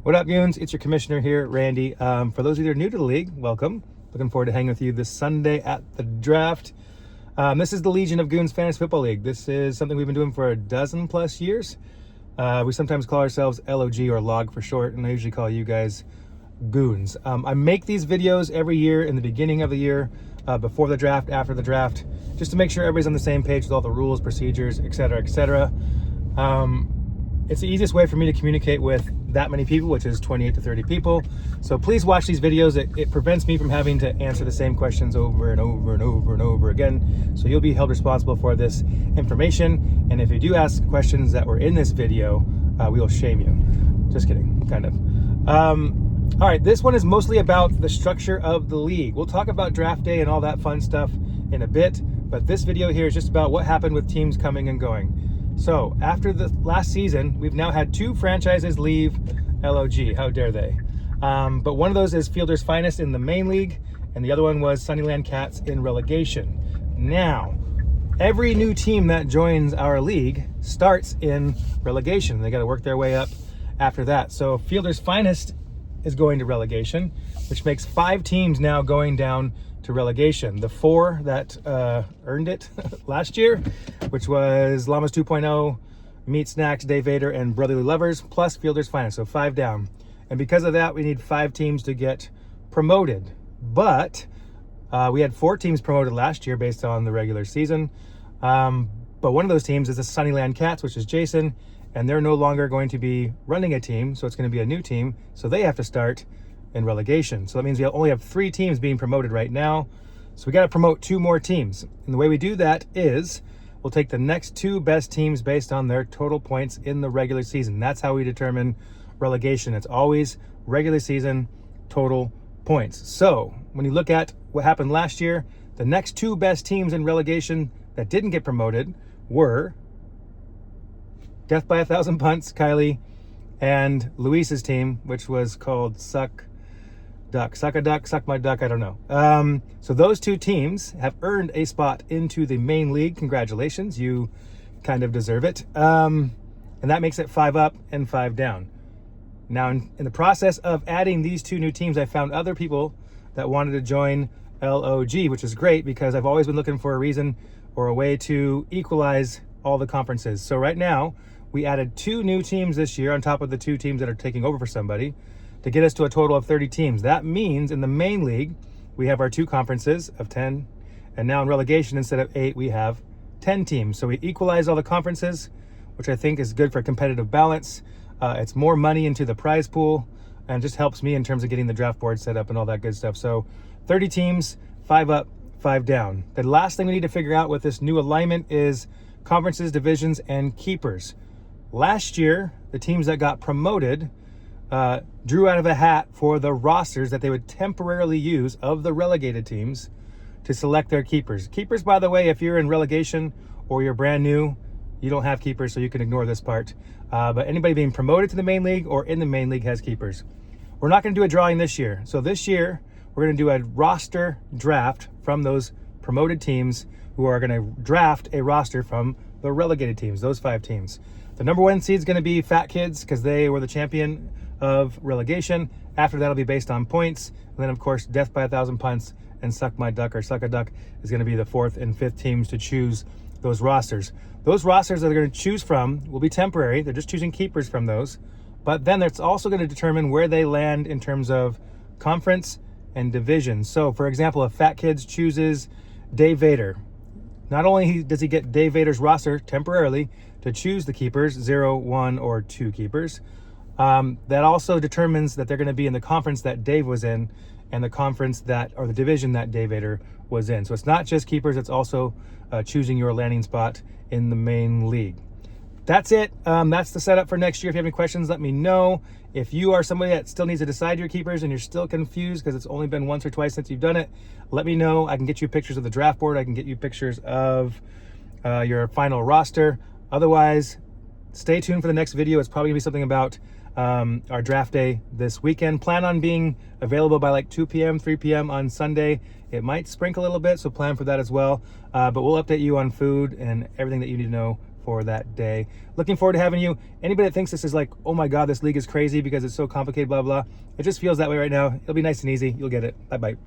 What up, goons? It's your commissioner here, Randy. For those of you that are new to the league, welcome. Looking forward to hanging with you this Sunday at the draft. This is the Legion of Goons Fantasy Football League. This is something we've been doing for a dozen plus years. We sometimes call ourselves LOG or LOG for short, and I usually call you guys Goons. I make these videos every year in the beginning of the year, before the draft, after the draft, just to make sure everybody's on the same page with all the rules, procedures, etc., etc. It's the easiest way for me to communicate with that many people, which is 28 to 30 people. So please watch these videos. It prevents me from having to answer the same questions over and over and over and over again. So you'll be held responsible for this information. And if you do ask questions that were in this video, we will shame you. Just kidding, kind of. All right, this one is mostly about the structure of the league. We'll talk about draft day and all that fun stuff in a bit, but this video here is just about what happened with teams coming and going. So after the last season, we've now had two franchises leave LOG. How dare they? But one of those is Fielder's Finest in the main league, and the other one was Sunnyland Cats in relegation. Now, every new team that joins our league starts in relegation. They got to work their way up after that. So Fielder's Finest is going to relegation, which makes 5 teams now going down to relegation. The 4 that earned it last year, which was Llamas 2.0, Meat Snacks, Dave Vader, and Brotherly Lovers, plus Fielder's Finest, so 5 down. And because of that, we need 5 teams to get promoted. But we had 4 teams promoted last year based on the regular season. But one of those teams is the Sunnyland Cats, which is Jason, and they're no longer going to be running a team, so it's going to be a new team, so they have to start in relegation. So that means we only have 3 teams being promoted right now. So we got to promote 2 more teams. And the way we do that is we'll take the next 2 best teams based on their total points in the regular season. That's how we determine relegation. It's always regular season total points. So when you look at what happened last year, the next 2 best teams in relegation that didn't get promoted were Death by 1,000 Punts, Kylie, and Luis's team, which was called Suck a Duck, Suck My Duck, I don't know. So those 2 teams have earned a spot into the main league. Congratulations, you kind of deserve it. And that makes it 5 up and 5 down. Now, in the process of adding these 2 new teams, I found other people that wanted to join LOG, which is great because I've always been looking for a reason or a way to equalize all the conferences. So right now, we added 2 new teams this year on top of the 2 teams that are taking over for somebody to get us to a total of 30 teams. That means in the main league, we have our 2 conferences of 10, and now in relegation, instead of 8, we have 10 teams. So we equalize all the conferences, which I think is good for competitive balance. It's more money into the prize pool, and just helps me in terms of getting the draft board set up and all that good stuff. So 30 teams, 5 up, 5 down. The last thing we need to figure out with this new alignment is conferences, divisions, and keepers. Last year, the teams that got promoted drew out of a hat for the rosters that they would temporarily use of the relegated teams to select their keepers. Keepers, by the way, if you're in relegation or you're brand new, you don't have keepers, so you can ignore this part. But anybody being promoted to the main league or in the main league has keepers. We're not going to do a drawing this year. So this year, we're going to do a roster draft from those promoted teams who are going to draft a roster from the relegated teams, those 5 teams. The number 1 seed is going to be Fat Kids because they were the champion of relegation. After that, it'll be based on points. And then, of course, Death by 1,000 Punts and Suck My Duck or Suck a Duck is going to be the 4th and 5th teams to choose those rosters. Those rosters that they're going to choose from will be temporary. They're just choosing keepers from those. But then it's also going to determine where they land in terms of conference and division. So, for example, if Fat Kids chooses Dave Vader, not only does he get Dave Vader's roster temporarily to choose the keepers, 0, 1, or 2 keepers, that also determines that they're going to be in the conference that Dave was in and the conference that, or the division that Dave Vader was in. So it's not just keepers, it's also choosing your landing spot in the main league. That's it. That's the setup for next year. If you have any questions, let me know. If you are somebody that still needs to decide your keepers and you're still confused because it's only been once or twice since you've done it, let me know. I can get you pictures of the draft board. I can get you pictures of your final roster. Otherwise, stay tuned for the next video. It's probably going to be something about our draft day this weekend. Plan on being available by like 2 p.m., 3 p.m. on Sunday. It might sprinkle a little bit, so plan for that as well. But we'll update you on food and everything that you need to know for for that day. Looking forward to having you. Anybody that thinks this is like, oh my God, this league is crazy because it's so complicated, blah, blah, it just feels that way right now. It'll be nice and easy. You'll get it. Bye-bye.